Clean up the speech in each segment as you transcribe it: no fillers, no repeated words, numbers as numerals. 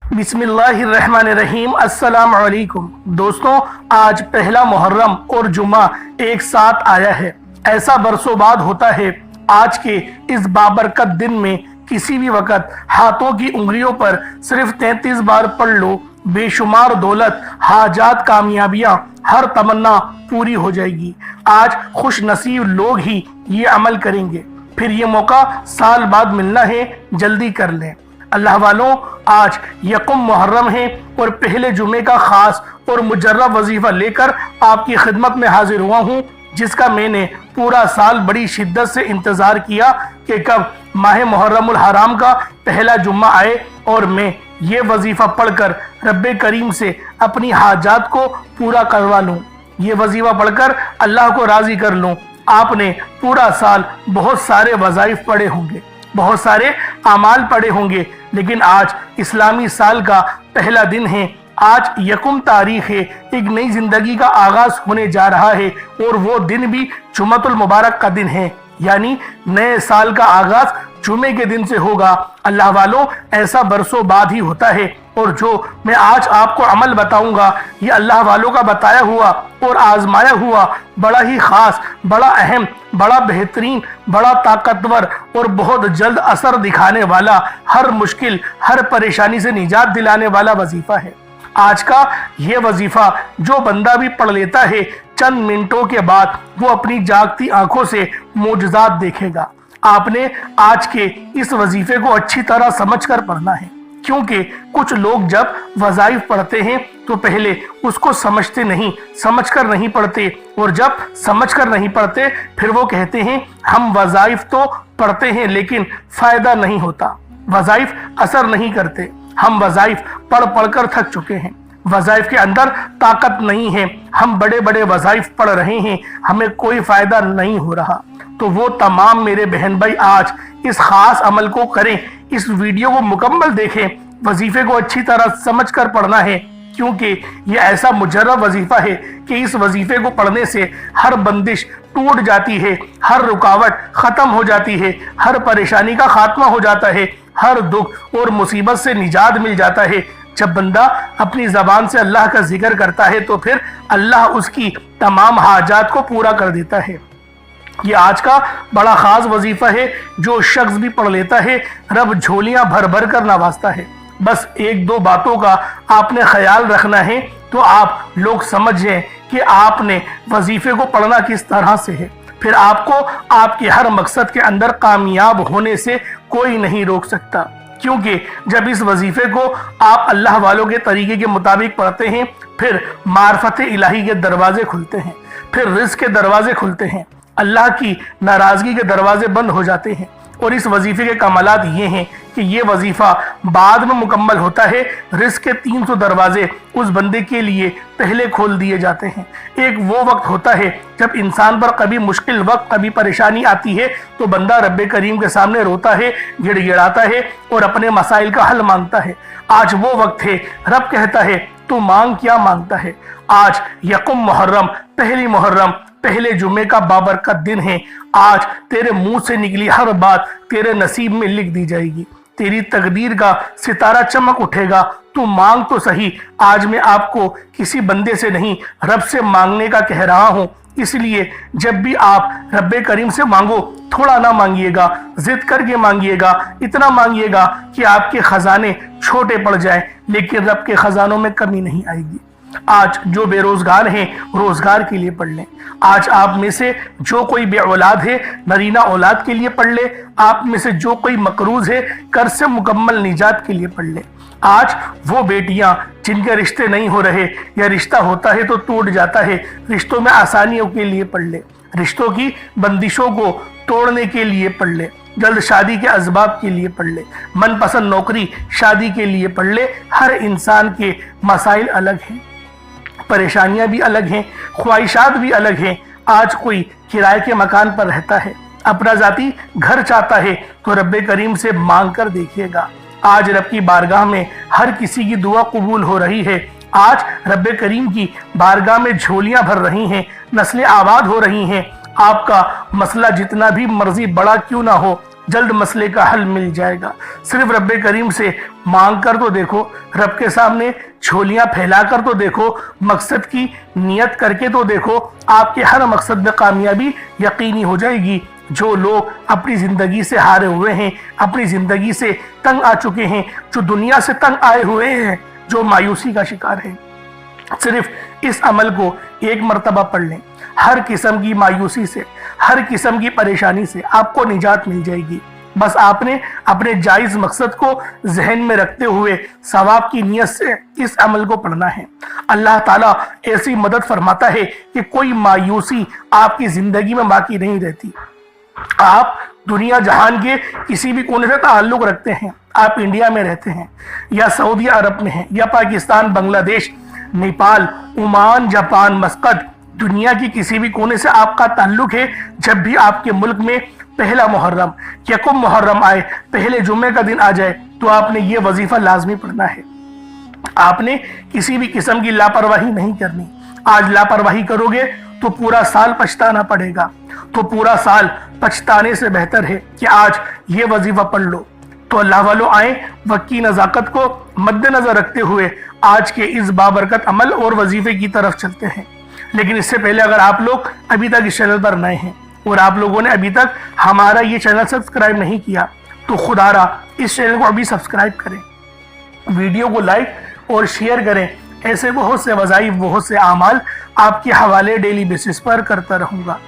बिस्मिल्लाहिर्रहमानिर्रहीम। अस्सलाम वालेकुम दोस्तों, आज पहला मुहर्रम और जुमा एक साथ आया है। ऐसा बरसों बाद होता है। आज के इस बाबरकत दिन में किसी भी वक्त हाथों की उंगलियों पर सिर्फ 33 बार पढ़ लो, बेशुमार दौलत, हाजात, कामयाबियां, हर तमन्ना पूरी हो जाएगी। आज खुश नसीब लोग ही ये अमल करेंगे। फिर ये मौका साल बाद मिलना है, जल्दी कर लें। अल्लाह वालों, आज यकुम मुहर्रम है और पहले जुमे का खास और मुजर्रब वजीफा लेकर आपकी खिदमत में हाजिर हुआ हूँ, जिसका मैंने पूरा साल बड़ी शिद्दत से इंतजार किया कि कब माह मुहर्रमुल हराम का पहला जुम्मा आए और मैं ये वजीफा पढ़कर रब्बे करीम से अपनी हाजात को पूरा करवा लूँ, ये वजीफा पढ़कर अल्लाह को राजी कर लूँ। आपने पूरा साल बहुत सारे वज़ाइफ पढ़े होंगे, बहुत सारे अमाल पढ़े होंगे, लेकिन आज इस्लामी साल का पहला दिन है। आज यकुम तारीख है, एक नई जिंदगी का आगाज होने जा रहा है और वो दिन भी जुमतुल मुबारक का दिन है, यानी नए साल का आगाज जुमे के दिन से होगा। अल्लाह वालों, ऐसा बरसों बाद ही होता है और जो मैं आज आपको अमल बताऊंगा, ये अल्लाह वालों का बताया हुआ और आजमाया हुआ बड़ा ही खास, बड़ा अहम, बड़ा बेहतरीन, बड़ा ताकतवर और बहुत जल्द असर दिखाने वाला, हर मुश्किल, हर परेशानी से निजात दिलाने वाला वजीफा है। आज का ये वजीफा जो बंदा भी पढ़ लेता है, चंद मिनटों के बाद वो अपनी जागती आंखों से मोजज़ात देखेगा। आपने आज के इस वजीफे को अच्छी तरह समझकर पढ़ना है, क्योंकि कुछ लोग जब वज़ाइफ पढ़ते हैं तो पहले उसको समझते नहीं, समझकर नहीं पढ़ते, और जब समझकर नहीं पढ़ते फिर वो कहते हैं हम वज़ाइफ तो पढ़ते हैं लेकिन फ़ायदा नहीं होता, वज़ाइफ असर नहीं करते, हम वज़ाइफ पढ़ पढ़कर थक चुके हैं, वज़ाइफ के अंदर ताकत नहीं है, हम बड़े बड़े वज़ाइफ पढ़ रहे हैं, हमें कोई फ़ायदा नहीं हो रहा। तो वो तमाम मेरे बहन भाई आज इस खास अमल को करें, इस वीडियो को मुकम्मल देखें, वजीफे को अच्छी तरह समझकर पढ़ना है, क्योंकि ये ऐसा मुजर्रब वजीफा है कि इस वजीफे को पढ़ने से हर बंदिश टूट जाती है, हर रुकावट खत्म हो जाती है, हर परेशानी का खात्मा हो जाता है, हर दुख और मुसीबत से निजात मिल जाता है। जब बंदा अपनी जबान से अल्लाह का जिक्र करता है तो फिर अल्लाह उसकी तमाम हाजात को पूरा कर देता है। ये आज का बड़ा खास वजीफा है, जो शख्स भी पढ़ लेता है रब झोलियां भर भर कर नवाजता है। बस एक दो बातों का आपने ख्याल रखना है, तो आप लोग समझें कि आपने वजीफे को पढ़ना किस तरह से है, फिर आपको आपके हर मकसद के अंदर कामयाब होने से कोई नहीं रोक सकता। क्योंकि जब इस वजीफे को आप अल्लाह वालों के तरीके के मुताबिक पढ़ते हैं, फिर मार्फत इलाही के दरवाजे खुलते हैं, फिर रिज़्क़ के दरवाजे खुलते हैं, अल्लाह की नाराज़गी के दरवाजे बंद हो जाते हैं। और इस वजीफे के कमालात ये हैं कि ये वजीफा बाद में मुकम्मल होता है, रिज़्क़ के 300 दरवाजे उस बंदे के लिए पहले खोल दिए जाते हैं। एक वो वक्त होता है जब इंसान पर कभी मुश्किल वक्त, कभी परेशानी आती है तो बंदा रब्बे करीम के सामने रोता है, गिड़गिड़ाता है और अपने मसाइल का हल मांगता है। आज वो वक्त है, रब कहता है तू मांग क्या मांगता है। आज यकुम मुहर्रम, पहली मुहर्रम, पहले जुमे का बाबरकत दिन है। आज तेरे मुंह से निकली हर बात तेरे नसीब में लिख दी जाएगी, तेरी तकदीर का सितारा चमक उठेगा। तू मांग तो सही। आज मैं आपको किसी बंदे से नहीं, रब से मांगने का कह रहा हूँ। इसलिए जब भी आप रब्बे करीम से मांगो, थोड़ा ना मांगिएगा, जिद करके मांगिएगा, इतना मांगिएगा कि आपके खजाने छोटे पड़ जाएं, लेकिन रब के खजानों में कमी नहीं आएगी। आज जो बेरोजगार हैं, रोजगार के लिए पढ़ लें। आज आप में से जो कोई बे औलाद है, नरीना औलाद के लिए पढ़ ले। आप में से जो कोई मकरूज है, कर्ज से मुकम्मल निजात के लिए पढ़ ले। आज वो बेटियां जिनके रिश्ते नहीं हो रहे या रिश्ता होता है तो टूट जाता है, रिश्तों में आसानियों के लिए पढ़ ले, रिश्तों की बंदिशों को तोड़ने के लिए पढ़ ले, जल्द शादी के असबाब के लिए पढ़ ले, मनपसंद नौकरी शादी के लिए पढ़ ले। हर इंसान के मसाइल अलग हैं, परेशानियां भी अलग हैं, ख्वाहिशात भी अलग हैं। आज कोई किराए के मकान पर रहता है, अपना जाती घर चाहता है, तो रब्बे करीम से मांग कर देखिएगा। आज रब की बारगाह में हर किसी की दुआ कबूल हो रही है। आज रब्बे करीम की बारगाह में झोलियां भर रही हैं, नस्लें आबाद हो रही हैं। आपका मसला जितना भी मर्जी बड़ा क्यों ना हो, जल्द मसले का हल मिल जाएगा। सिर्फ रब करीम से मांग कर तो देखो, रब के सामने झोलियां फैला कर तो देखो, मकसद की नियत करके तो देखो, आपके हर मकसद में कामयाबी यकीनी हो जाएगी। जो लोग अपनी जिंदगी से हारे हुए हैं, अपनी जिंदगी से तंग आ चुके हैं, जो दुनिया से तंग आए हुए हैं, जो मायूसी का शिकार है, सिर्फ इस अमल को एक मर्तबा पढ़ लें। हर किस्म की मायूसी से, हर किस्म की परेशानी से आपको निजात मिल जाएगी। बस आपने अपने जायज मकसद को जहन में रखते हुए सवाब की नियत से इस अमल को पढ़ना है। अल्लाह ताला ऐसी मदद फरमाता है कि कोई मायूसी आपकी जिंदगी में बाकी नहीं रहती। आप दुनिया जहान के किसी भी कोने से ताल्लुक रखते हैं, आप इंडिया में रहते हैं या सऊदी अरब में हैं या पाकिस्तान, बांग्लादेश, नेपाल, ओमान, जापान, मस्कत, दुनिया की किसी भी कोने से आपका ताल्लुक है, जब भी आपके मुल्क में पहला मुहर्रम, यकुम मुहर्रम आए, पहले जुम्मे का दिन आ जाए, तो आपने ये वजीफा लाजमी पढ़ना है। आपने किसी भी किस्म की लापरवाही नहीं करनी। आज लापरवाही करोगे तो पूरा साल पछताना पड़ेगा। तो पूरा पछताने पछताने से बेहतर है कि आज ये वजीफा पढ़ लो। तो अल्लाह वालों, आए वक्त की नज़ाकत को मद्देनजर रखते हुए आज के इस बाबरकत अमल और वजीफे की तरफ चलते हैं। लेकिन इससे पहले अगर आप लोग अभी तक इस चैनल पर नए हैं और आप लोगों ने अभी तक हमारा ये चैनल सब्सक्राइब नहीं किया, तो खुदारा इस चैनल को अभी सब्सक्राइब करें, वीडियो को लाइक और शेयर करें। ऐसे बहुत से वज़ाइफ, बहुत से आमाल आपके हवाले डेली बेसिस पर करता रहूँगा।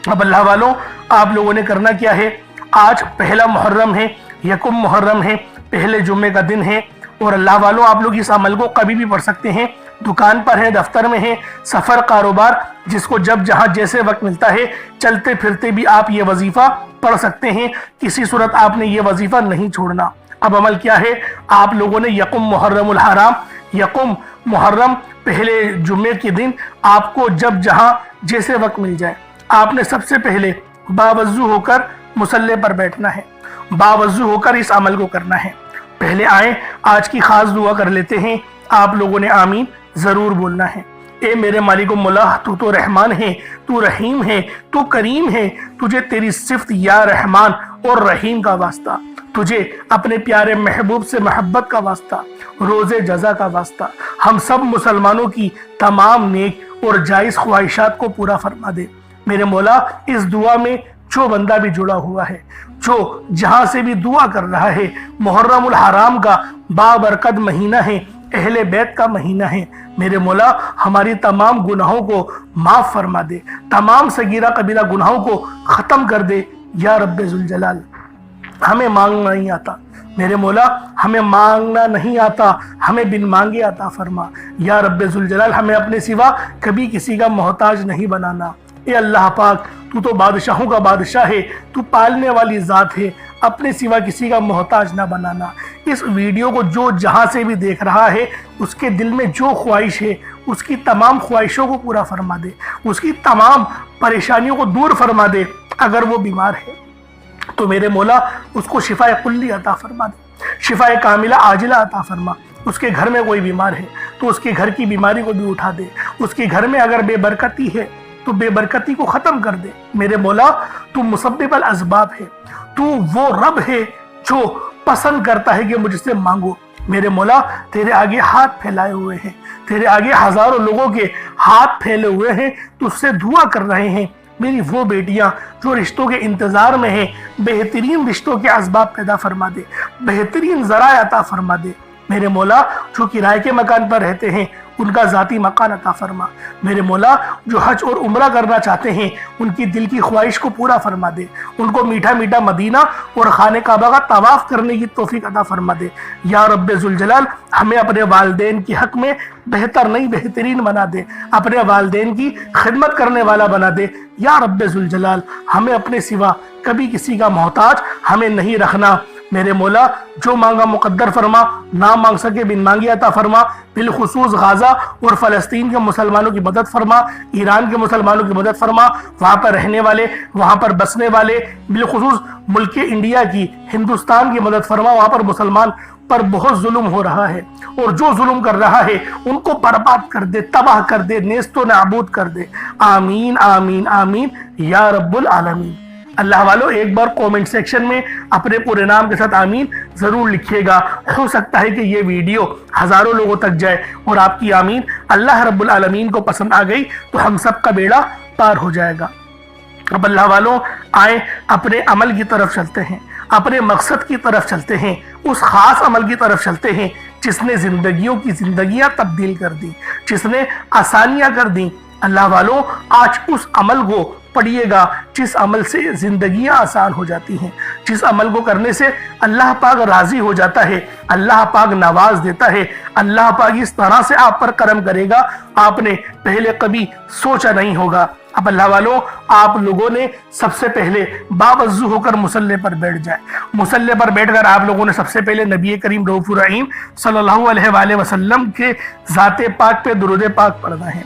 अब अल्लाह वालों, आप लोगों ने करना क्या है, आज पहला मुहर्रम है, यकुम मुहर्रम है, पहले जुम्मे का दिन है, और अल्लाह वालों आप लोग इस अमल को कभी भी पढ़ सकते हैं। दुकान पर है, दफ्तर में है, सफ़र, कारोबार, जिसको जब जहाँ जैसे वक्त मिलता है, चलते फिरते भी आप ये वजीफ़ा पढ़ सकते हैं। किसी सूरत आपने ये वजीफ़ा नहीं छोड़ना। अब अमल क्या है, आप लोगों ने यकुम मुहर्रमुल हराम, यकुम मुहर्रम पहले जुम्मे के दिन आपको जब जहाँ जैसे वक्त मिल जाए, आपने सबसे पहले बावजू होकर मुसल्ले पर बैठना है, बावजू होकर इस अमल को करना है। पहले आए, आज की खास दुआ कर लेते हैं। आप लोगों ने आमीन जरूर बोलना है। ए मेरे मालिक मौला, तू तो रहमान है, तू रहीम है, तू करीम है, तुझे तेरी सिफ्त या रहमान और रहीम का वास्ता, तुझे अपने प्यारे महबूब से मोहब्बत का वास्ता, रोज़े जज़ा का वास्ता, हम सब मुसलमानों की तमाम नेक और जायज़ ख्वाहिशात को पूरा फरमा दे। मेरे मौला, इस दुआ में जो बंदा भी जुड़ा हुआ है, जो जहां से भी दुआ कर रहा है, मुहर्रमुल हराम का बाबरकत महीना है, अहले बैत का महीना है, मेरे मौला हमारी तमाम गुनाहों को माफ फरमा दे, तमाम सगीरा कबीरा गुनाहों को खत्म कर दे। या रब्बे जुल जलाल, हमें मांगना नहीं आता मेरे मौला, हमें मांगना नहीं आता, हमें बिन मांगे अता फरमा। या रब्बे जुल जलाल, हमें अपने सिवा कभी किसी का मोहताज नहीं बनाना। ए अल्लाह पाक, तू तो बादशाहों का बादशाह है, तू पालने वाली ज़ात है, अपने सिवा किसी का मोहताज ना बनाना। इस वीडियो को जो जहाँ से भी देख रहा है, उसके दिल में जो ख्वाहिश है, उसकी तमाम ख्वाहिशों को पूरा फरमा दे, उसकी तमाम परेशानियों को दूर फरमा दे। अगर वो बीमार है तो मेरे मौला उसको शिफाए कुल्ली अता फरमा दे, शिफाए कामिला आजिला अता फरमा। उसके घर में कोई बीमार है तो उसके घर की बीमारी को भी उठा दे। उसके घर में अगर बेबरकती है तो बेबरकती को खत्म कर दे। मेरे मौला, तू मुसब्बिबुल असबाब है, तू वो रब है जो पसंद करता है कि मुझसे मांगो। मेरे मौला, तेरे आगे हाथ फैलाए हुए हैं, तेरे आगे हजारों लोगों के हाथ फैले हुए हैं, तुझसे दुआ कर रहे हैं। मेरी वो बेटियां जो रिश्तों के इंतजार में हैं, बेहतरीन रिश्तों के असबाब पैदा फरमा दे, बेहतरीन ज़राए अता फरमा दे। मेरे मौला, जो किराए के मकान पर रहते हैं, उनका ज़ाती मकान अता फरमा। मेरे मौला, जो हज और उम्रा करना चाहते हैं, उनकी दिल की ख्वाहिश को पूरा फरमा दे। उनको मीठा मीठा मदीना और खाने काबा का तवाफ़ करने की तौफीक अता फरमा दे। या रब्बे जुल जलाल, हमें अपने वालिदैन के हक़ में बेहतर नहीं बेहतरीन बना दे, अपने वालिदैन की खिदमत करने वाला बना दे। या रब्बे जुल जलाल, हमें अपने सिवा कभी किसी का मोहताज हमें नहीं रखना। मेरे मौला, जो मांगा मुकद्दर फरमा, ना मांग सके बिन मांगे अता फरमा। बिलखुसूस गाजा और फ़लस्तीन के मुसलमानों की मदद फरमा, ईरान के मुसलमानों की मदद फरमा, वहाँ पर रहने वाले, वहाँ पर बसने वाले, बिलखुसूस मुल्क इंडिया की, हिंदुस्तान की मदद फरमा। वहाँ पर मुसलमान पर बहुत जुल्म हो रहा है और जो जुल्म कर रहा है उनको बर्बाद कर दे, तबाह कर दे, नेस्तो नाबूद कर दे। आमीन आमीन आमीन या रब्बुल आलमीन। اللہ والوں ایک بار کومنٹ سیکشن میں اپنے پورے نام کے ساتھ آمین ضرور لکھیے گا. ہو سکتا ہے کہ یہ ویڈیو ہزاروں لوگوں تک جائے اور آپ کی آمین اللہ رب العالمین کو پسند آ گئی تو ہم سب کا بیڑا پار ہو جائے گا. اب اللہ والوں آئیں اپنے عمل کی طرف چلتے ہیں, اپنے مقصد کی طرف چلتے ہیں, اس خاص عمل کی طرف چلتے ہیں جس نے زندگیوں کی زندگیاں تبدیل کر دی, جس نے آسانیاں کر دی. اللہ والوں آج اس عمل کو پڑھیے گا جس عمل سے زندگیاں آسان ہو جاتی ہیں, جس عمل کو کرنے سے اللہ پاک راضی ہو جاتا ہے, اللہ پاک نواز دیتا ہے, اللہ پاک اس طرح سے آپ پر کرم کرے گا آپ نے پہلے کبھی سوچا نہیں ہوگا. اب اللہ والوں آپ لوگوں نے سب سے پہلے باوضو ہو کر مصلی پر بیٹھ جائے. مصلی پر بیٹھ کر آپ لوگوں نے سب سے پہلے نبی کریم رؤوف الرحیم صلی اللہ علیہ وآلہ وسلم کے ذات پاک پہ درود پاک پڑھنا ہے.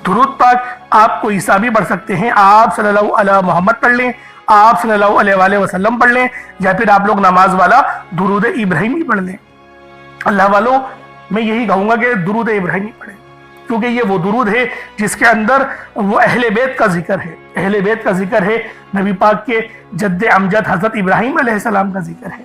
درود پاک آپ کو عیسیٰ بھی پڑھ سکتے ہیں, آپ صلی اللہ علیہ محمد پڑھ لیں, آپ صلی اللہ علیہ وآلہ وسلم پڑھ لیں, یا پھر آپ لوگ نماز والا درود ابراہیمی پڑھ لیں. اللہ والوں میں یہی کہوں گا کہ درود ابراہیمی پڑھیں, کیونکہ یہ وہ درود ہے جس کے اندر وہ اہل بیت کا ذکر ہے, اہل بیت کا ذکر ہے, نبی پاک کے جد امجد حضرت ابراہیم علیہ السلام کا ذکر ہے,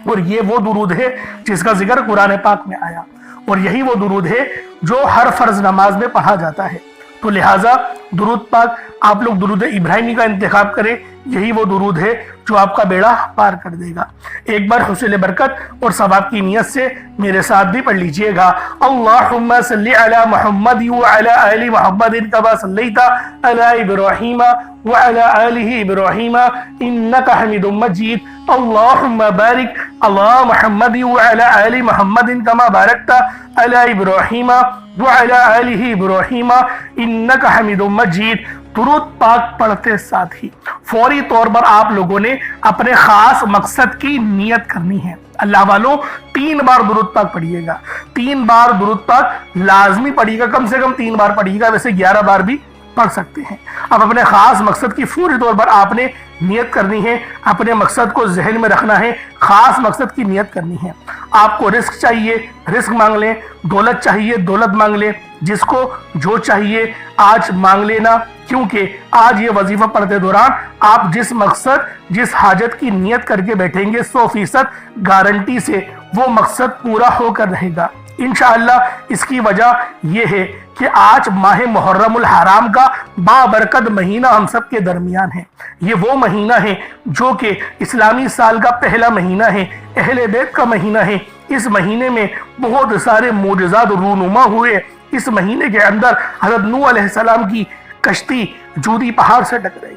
اور یہ وہ درود ہے جس کا ذکر قرآن پاک میں آیا, اور یہی وہ درود ہے جو ہر فرض نماز میں پڑھا جاتا ہے. تو لہٰذا درود پاک آپ لوگ درود ابراہیمی کا انتخاب کریں, یہی وہ درود ہے جو آپ کا بیڑا پار کر دے گا. ایک بار حصول برکت اور ثواب کی نیت سے میرے ساتھ بھی پڑھ لیجئے گا. اللہم صلی علی محمد وعلی آل محمد کما صلیت علی ابراہیم وعلی آل ابراہیم انک حمید مجید. اللہم بارک علی محمد وعلی آل محمد کما بارکت علی ابراہیم وعلی آل ابراہیم انک حمید مجید. درود پاک پڑھتے ساتھ ہی فوری طور پر آپ لوگوں نے اپنے خاص مقصد کی نیت کرنی ہے. اللہ والوں 3 بار درود پاک پڑھیے گا, 3 بار درود پاک لازمی پڑھیے گا, کم سے کم 3 بار پڑھیے گا, ویسے 11 بار بھی پڑھ سکتے ہیں. اب اپنے خاص مقصد کی فوری طور پر آپ نے نیت کرنی ہے, اپنے مقصد کو ذہن میں رکھنا ہے, خاص مقصد کی نیت کرنی ہے. آپ کو رزق چاہیے رزق مانگ لیں, دولت چاہیے دولت مانگ لیں, جس کو جو چاہیے آج مانگ لینا, کیونکہ آج یہ وظیفہ پڑھتے دوران آپ جس مقصد جس حاجت کی نیت کر کے بیٹھیں گے 100% گارنٹی سے وہ مقصد پورا ہو کر رہے گا انشاءاللہ. اس کی وجہ یہ ہے کہ آج ماہ محرم الحرام کا بابرکت مہینہ ہم سب کے درمیان ہے. یہ وہ مہینہ ہے جو کہ اسلامی سال کا پہلا مہینہ ہے, اہل بیت کا مہینہ ہے. اس مہینے میں بہت سارے معجزات رونما ہوئے. اس مہینے کے اندر حضرت نوح علیہ السلام کی کشتی جودی پہاڑ سے ٹکرائی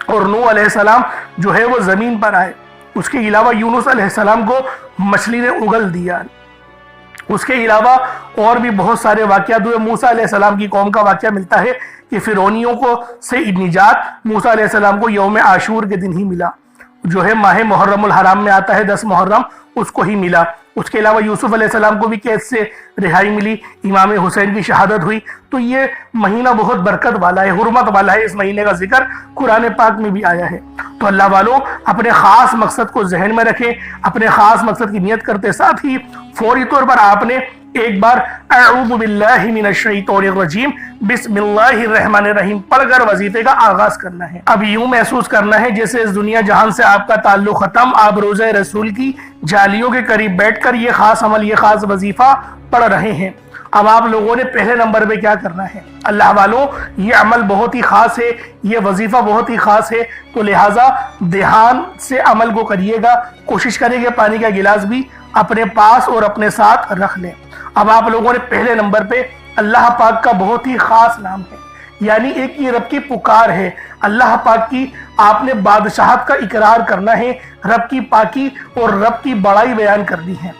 اور نوح علیہ السلام جو ہے وہ زمین پر آئے. اس کے علاوہ یونس علیہ السلام کو مچھلی نے اگل دیا. اس کے علاوہ اور بھی بہت سارے واقعات ہوئے. موسیٰ علیہ السلام کی قوم کا واقعہ ملتا ہے کہ فرعونیوں کو سے نجات موسیٰ علیہ السلام کو یوم عاشور کے دن ہی ملا, جو ہے ماہ محرم الحرام میں آتا ہے 10 محرم, اس کو ہی ملا. اس کے علاوہ یوسف علیہ السلام کو بھی قید سے رہائی ملی, امام حسین کی شہادت ہوئی. تو یہ مہینہ بہت برکت والا ہے, حرمت والا ہے. اس مہینے کا ذکر قرآن پاک میں بھی آیا ہے. تو اللہ والوں اپنے خاص مقصد کو ذہن میں رکھیں, اپنے خاص مقصد کی نیت کرتے ساتھ ہی فوری طور پر آپ نے ایک بار اعوذ باللہ من الشیطان الرجیم بسم اللہ الرحمن الرحیم پڑھ کر وظیفے کا آغاز کرنا ہے. اب یوں محسوس کرنا ہے جیسے اس دنیا جہان سے آپ کا تعلق ختم, آپ روضہ رسول کی جالیوں کے قریب بیٹھ کر یہ خاص عمل یہ خاص وظیفہ پڑھ رہے ہیں. اب آپ لوگوں نے پہلے نمبر پہ کیا کرنا ہے اللہ والوں, یہ عمل بہت ہی خاص ہے, یہ وظیفہ بہت ہی خاص ہے. تو لہٰذا دھیان سے عمل کو کریے گا. کوشش کریں کہ پانی کا گلاس بھی اپنے پاس اور اپنے ساتھ رکھ لیں. اب آپ لوگوں نے پہلے نمبر پہ اللہ پاک کا بہت ہی خاص نام ہے, یعنی ایک یہ رب کی پکار ہے. اللہ پاک کی آپ نے بادشاہت کا اقرار کرنا ہے, رب کی پاکی اور رب کی بڑائی بیان کرنی ہے.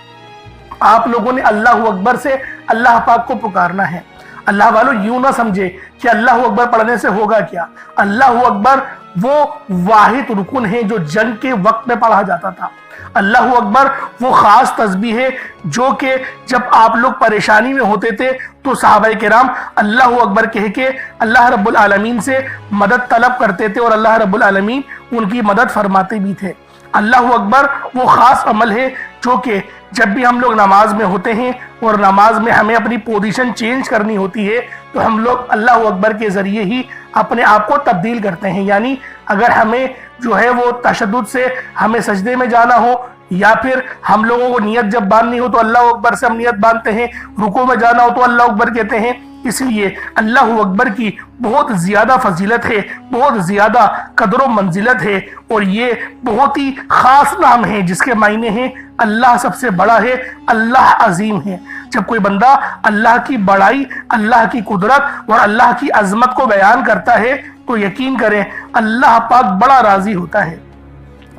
آپ لوگوں نے اللہ اکبر سے اللہ پاک کو پکارنا ہے. اللہ والوں یوں نہ سمجھے کہ اللہ اکبر پڑھنے سے ہوگا کیا. اللہ اکبر وہ واحد رکن ہے جو جنگ کے وقت میں پڑھا جاتا تھا. اللہ اکبر وہ خاص تسبیح ہے جو کہ جب آپ لوگ پریشانی میں ہوتے تھے تو صحابہ کرام اللہ اکبر کہہ کے اللہ رب العالمین سے مدد طلب کرتے تھے اور اللہ رب العالمین ان کی مدد فرماتے بھی تھے. اللہ اکبر وہ خاص عمل ہے جو کہ जब भी हम लोग नमाज में होते हैं और नमाज में हमें अपनी पोजीशन चेंज करनी होती है तो हम लोग अल्लाह अकबर के ज़रिए ही अपने आप को तब्दील करते हैं। यानी अगर हमें जो है वो तशद्दुद से हमें सजदे में जाना हो या फिर हम लोगों को नियत जब बांधनी हो तो अल्लाह अकबर से हम नियत बांधते हैं, रुकू में जाना हो तो अल्लाह अकबर कहते हैं। इसलिए अल्लाह अकबर की बहुत ज़्यादा फजीलत है, बहुत ज़्यादा कदर व मंजिलत है और ये बहुत ही ख़ास नाम है जिसके मायने हैं अल्लाह सबसे बड़ा है, अल्लाह अजीम है। जब कोई बंदा अल्लाह की बड़ाई, अल्लाह की कुदरत और अल्लाह की अजमत को बयान करता है तो यकीन करें अल्लाह पाक बड़ा राजी होता है,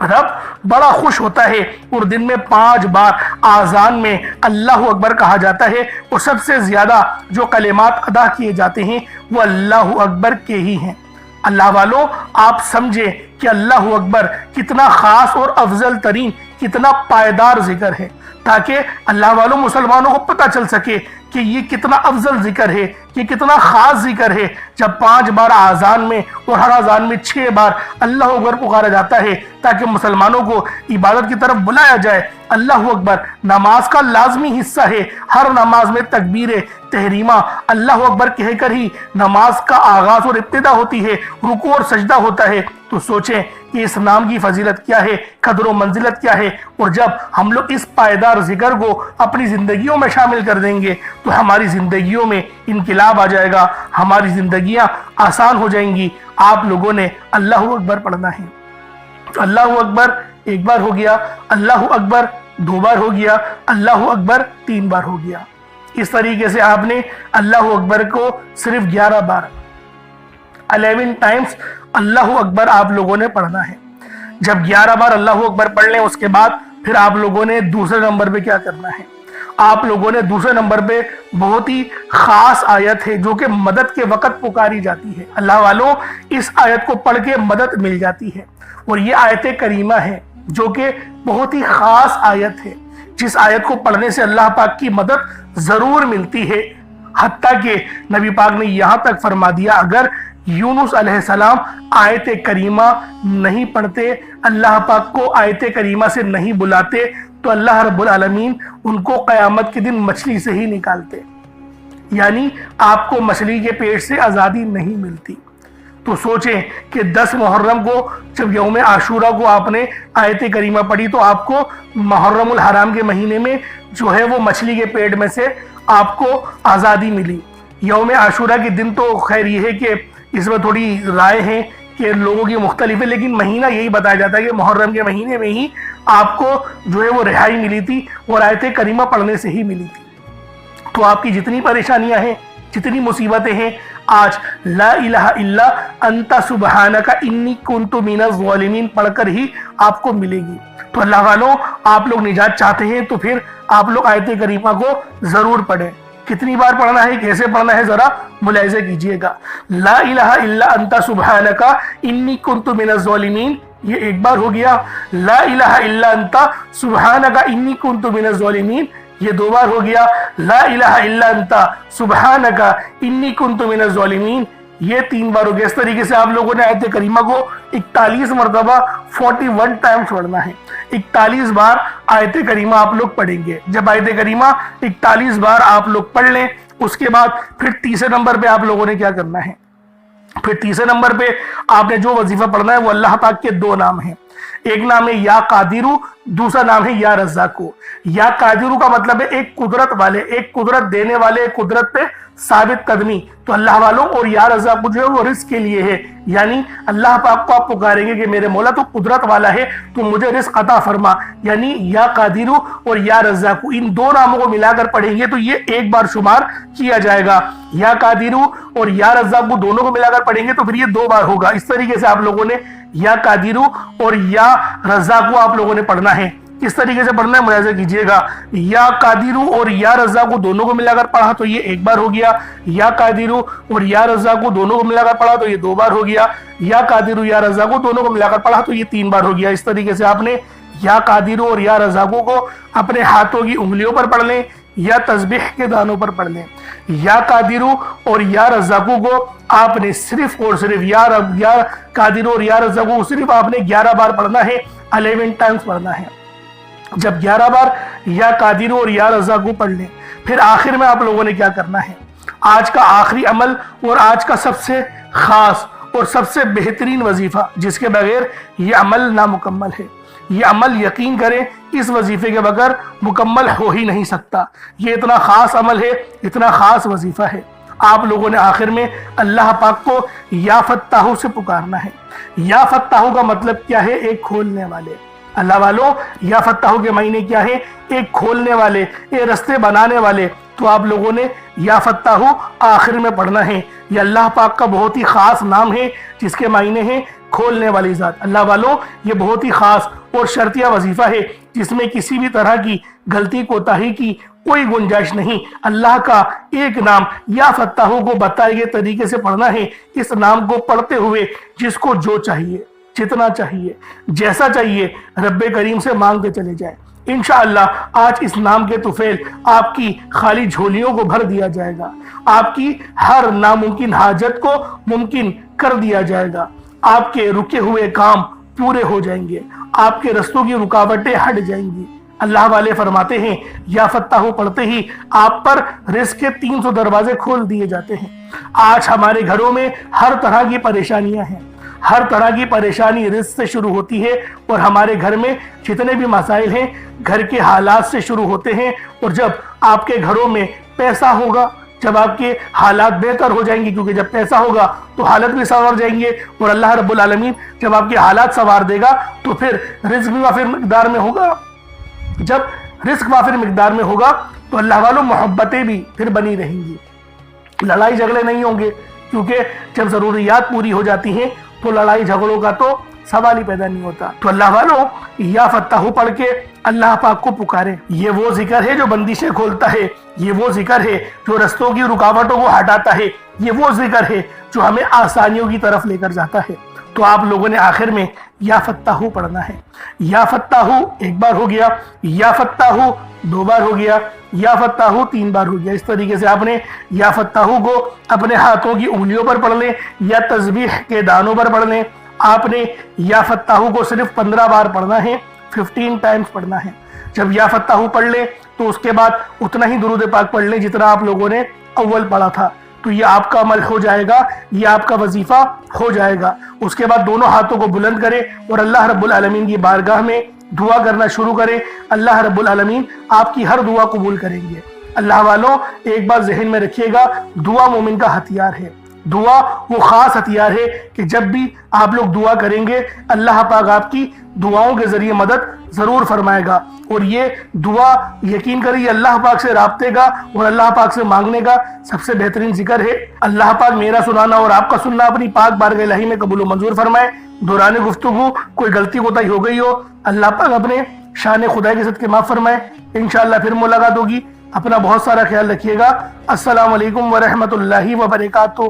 रब बड़ा खुश होता है। और दिन में 5 बार आज़ान में अल्लाह अकबर कहा जाता है और सबसे ज़्यादा जो कलिमात अदा किए जाते हैं वो अल्लाह अकबर के ही हैं। अल्लाह वालों, आप समझे कि अल्लाह अकबर कितना ख़ास और अफजल तरीन, कितना पायदार जिक्र है, ताकि अल्लाह वालों मुसलमानों को पता चल सके कि ये कितना अफजल जिक्र है, ये कितना ख़ास जिक्र है। जब 5 बार आज़ान में और हर आज़ान में 6 बार अल्लाह अकबर पुकारा जाता है ताकि मुसलमानों को इबादत की तरफ बुलाया जाए। अल्लाह अकबर नमाज का लाजमी हिस्सा है। हर नमाज में तकबीर तहरीमा अल्लाह अकबर कहकर ही नमाज का आगाज़ और इब्तिदा होती है, रुकू और सजदा होता है। तो सोचें कि इस नाम की फजीलत क्या है, कदर व मंजिलत क्या है। और जब हम लोग इस पायदार जिक्र को अपनी ज़िंदगियों में शामिल कर देंगे तो हमारी ज़िंदगियों में इनकलाब आ जाएगा, हमारी ज़िंदगियां आसान हो जाएंगी। आप लोगों ने अल्लाह अकबर पढ़ना है। तो अल्लाह अकबर 1 बार हो गया, अल्लाह अकबर 2 बार हो गया, अल्लाह अकबर 3 बार हो गया। इस तरीके से आपने अल्लाह अकबर को सिर्फ 11 बार 11 टाइम्स अल्लाह अकबर आप लोगों ने पढ़ना है। जब 11 बार अल्लाह अकबर पढ़ लें उसके बाद फिर आप लोगों ने दूसरे नंबर पे क्या करना है, आप लोगों ने दूसरे नंबर पे बहुत ही खास आयत है जो कि मदद के वक्त पुकारी जाती है। अल्लाह वालों, इस आयत को पढ़ के मदद मिल जाती है और ये आयत करीमा है जो कि बहुत ही खास आयत है, जिस आयत को पढ़ने से अल्लाह पाक की मदद ज़रूर मिलती है। हत्ता के नबी पाक ने यहाँ तक फरमा दिया, अगर यूनुस अलैहिस्सलाम आयत करीमा नहीं पढ़ते, अल्लाह पाक को आयत करीमा से नहीं बुलाते तो अल्लाह रब्बुल आलमीन उनको क़यामत के दिन मछली से ही निकालते, यानी आपको मछली के पेट से आज़ादी नहीं मिलती। तो सोचें कि 10 मुहर्रम को जब यौम आशूरा को आपने आयत करीमा पढ़ी तो आपको मुहर्रमुल हराम के महीने में जो है वो मछली के पेट में से आपको आज़ादी मिली। यौम आशूरा के दिन तो खैर ये है कि इसमें थोड़ी राय है कि लोगों की मुख्तलिफ है, लेकिन महीना यही बताया जाता है कि मुहर्रम के महीने में ही आपको जो है वो रिहाई मिली थी और आयत करीमा पढ़ने से ही मिली थी। तो आपकी जितनी परेशानियां हैं, जितनी मुसीबतें हैं, आज ला इलाहा इल्ला अंता सुबहानका इन्नी कुन्तु मिनज़ ज़ालिमीन पढ़कर ही आपको मिलेगी। तो अल्लाह वालों, आप लोग निजात चाहते हैं तो फिर आप लोग आयत करीमा को ज़रूर पढ़ें। कितनी बार पढ़ना है, कैसे पढ़ना है, जरा मुलाहिज़ा कीजिएगा। ला इलाहा इल्ला अंता सुबहानका इन्नी कुन्तु मिनज़ ज़ालिमीन, ये 1 बार हो गया। ला इलाहा इल्ला अंता सुबहानका इन्नी कुन्तु मिनज़ ज़ालिमीन, ये 2 बार हो गया। ला इलाहा इल्ला अंता सुबहानका इन्नी कुन्तु मिनज़ ज़ालिमीन, ये 3 बार हो गया। इस तरीके से आप लोगों ने आयत करीमा को 41 मरतबा 41 टाइम्स पढ़ना है। 41 बार आयत करीमा आप लोग पढ़ेंगे। जब आयत करीमा 41 बार आप लोग पढ़ लें उसके बाद फिर तीसरे नंबर पे आप लोगों ने क्या करना है, फिर तीसरे नंबर पे आपने जो वजीफा पढ़ना है वो अल्लाह पाक के 2 नाम हैं। एक नाम है या कादिरू, दूसरा नाम है या रज़्ज़ाक़ू। या कादिरू का मतलब है एक कुदरत वाले, एक कुदरत देने वाले, एक कुदरत पे साबित कदमी। तो अल्लाह वालों, और या रज़्ज़ाक़ू जो है वो रिस्क के लिए है, यानी अल्लाह पाक को आप पुकारेंगे कि मेरे मौला तो कुदरत वाला है तो मुझे रिस्क अता फरमा। यानी या कादिरू और या रज़्ज़ाक़ू, इन 2 नामों को मिलाकर पढ़ेंगे तो ये 1 बार शुमार किया जाएगा। या कादिरू और या रज़्ज़ाक़ू दोनों को मिलाकर पढ़ेंगे तो फिर ये 2 बार होगा। इस तरीके से आप लोगों ने या कादिरू और या रज़्ज़ाक़ू आप लोगों ने पढ़ना है। किस तरीके से पढ़ना है मुलाहिज़ा कीजिएगा। या कादिरू और या रज़्ज़ाक़ू दोनों को मिलाकर पढ़ा तो ये 1 बार हो गया। या कादिरू और या रज़्ज़ाक़ू दोनों को मिलाकर पढ़ा तो ये 2 बार हो गया। या कादिरू या रज़्ज़ाक़ू दोनों को मिलाकर पढ़ा तो ये 3 बार हो गया। इस तरीके से आपने या कादिरू और या रज़्ज़ाक़ू को अपने हाथों की उंगलियों पर पढ़ लें या तस्बीह के दानों पर पढ़ लें। या कादिरू और या रज़्ज़ाक़ू को आपने सिर्फ और सिर्फ या कादिरू और या रज़्ज़ाक़ू सिर्फ आपने 11 बार पढ़ना है, 11 टाइम्स पढ़ना है। جب 11 بار یا قادر اور یا رزاق پڑھ لیں، پھر آخر میں آپ لوگوں نے کیا کرنا ہے، آج کا آخری عمل اور آج کا سب سے خاص اور سب سے بہترین وظیفہ جس کے بغیر یہ عمل نامکمل ہے، یہ عمل یقین کریں اس وظیفے کے بغیر مکمل ہو ہی نہیں سکتا، یہ اتنا خاص عمل ہے، اتنا خاص وظیفہ ہے۔ آپ لوگوں نے آخر میں اللہ پاک کو یا فتاحو سے پکارنا ہے۔ یا فتاحو کا مطلب کیا ہے؟ ایک کھولنے والے۔ اللہ والوں، یا فتاحو کے معنی کیا ہے؟ ایک کھولنے والے، ایک رستے بنانے والے۔ تو آپ لوگوں نے یا فتاحو آخر میں پڑھنا ہے۔ یہ اللہ پاک کا بہت ہی خاص نام ہے جس کے معنی ہے کھولنے والی ذات۔ اللہ والوں، یہ بہت ہی خاص اور شرطیہ وظیفہ ہے جس میں کسی بھی طرح کی غلطی کوتاہی کی کوئی گنجائش نہیں۔ اللہ کا ایک نام یا فتاحو کو بتائے گئے طریقے سے پڑھنا ہے۔ اس نام کو پڑھتے ہوئے جس کو جو چاہیے، جتنا چاہیے، جیسا چاہیے، رب کریم سے مانگتے چلے جائیں۔ انشاءاللہ آج اس نام کے طفیل آپ کی خالی جھولیوں کو بھر دیا جائے گا، آپ کی ہر ناممکن حاجت کو ممکن کر دیا جائے گا، آپ کے رکے ہوئے کام پورے ہو جائیں گے، آپ کے رستوں کی رکاوٹیں ہٹ جائیں گی۔ اللہ والے فرماتے ہیں یا فتاحو پڑھتے ہی آپ پر رزق کے 300 دروازے کھول دیے جاتے ہیں۔ آج ہمارے گھروں میں ہر طرح کی پریشانیاں ہیں، ہر طرح کی پریشانی رزق سے شروع ہوتی ہے، اور ہمارے گھر میں جتنے بھی مسائل ہیں گھر کے حالات سے شروع ہوتے ہیں، اور جب آپ کے گھروں میں پیسہ ہوگا، جب آپ کے حالات بہتر ہو جائیں گے، کیونکہ جب پیسہ ہوگا تو حالت بھی سنور جائیں گے، اور اللہ رب العالمین جب آپ کے حالات سنوار دے گا تو پھر رزق بھی وافر مقدار میں ہوگا۔ جب رزق وافر مقدار میں ہوگا تو اللہ والوں محبتیں بھی پھر بنی رہیں گی، لڑائی جھگڑے نہیں ہوں گے، کیونکہ جب ضروریات پوری ہو جاتی ہیں تو لڑائی جھگڑوں کا تو سوال ہی پیدا نہیں ہوتا۔ تو اللہ والوں، یا فتاحو پڑھ کے اللہ پاک کو پکاریں۔ یہ وہ ذکر ہے جو بندشیں کھولتا ہے، یہ وہ ذکر ہے جو رستوں کی رکاوٹوں کو ہٹاتا ہے، یہ وہ ذکر ہے جو ہمیں آسانیوں کی طرف لے کر جاتا ہے۔ تو آپ لوگوں نے آخر میں یا فتاحو پڑھنا ہے۔ یا فتاحو ایک بار ہو گیا، یا فتاحو 2 بار ہو گیا، یا فتاحو 3 بار ہو گیا۔ اس طریقے سے آپ نے یا فتاحو کو اپنے ہاتھوں کی انگلیوں پر پڑھ لیں یا تسبیح کے دانوں پر پڑھ لیں۔ آپ نے یا فتاحو کو صرف 15 بار پڑھنا ہے، 15 ٹائمز پڑھنا ہے۔ جب یا فتاحو پڑھ لیں تو اس کے بعد اتنا ہی درود پاک پڑھ لیں جتنا آپ لوگوں نے اول پڑھا تھا، تو یہ آپ کا عمل ہو جائے گا، یہ آپ کا وظیفہ ہو جائے گا۔ اس کے بعد دونوں ہاتھوں کو بلند کریں اور اللہ رب العالمین کی بارگاہ میں دعا کرنا شروع کریں۔ اللہ رب العالمین آپ کی ہر دعا قبول کریں گے۔ اللہ والوں، ایک بات ذہن میں رکھیے گا، دعا مومن کا ہتھیار ہے۔ دعا وہ خاص ہتھیار ہے کہ جب بھی آپ لوگ دعا کریں گے اللہ پاک آپ کی دعاؤں کے ذریعے مدد ضرور فرمائے گا، اور یہ دعا یقین کریے اللہ پاک سے رابطے کا اور اللہ پاک سے مانگنے کا سب سے بہترین ذکر ہے۔ اللہ پاک میرا سنانا اور آپ کا سننا اپنی پاک بارگاہ الہی میں قبول و منظور فرمائے۔ دوران گفتگو کوئی غلطی کوتاہی ہو گئی ہو، اللہ پاک اپنے شان خدا کے صدقے معاف فرمائے۔ انشاءاللہ پھر ملاقات ہوگی۔ اپنا بہت سارا خیال رکھیے گا۔ السلام علیکم ورحمۃ اللہ وبرکاتہ۔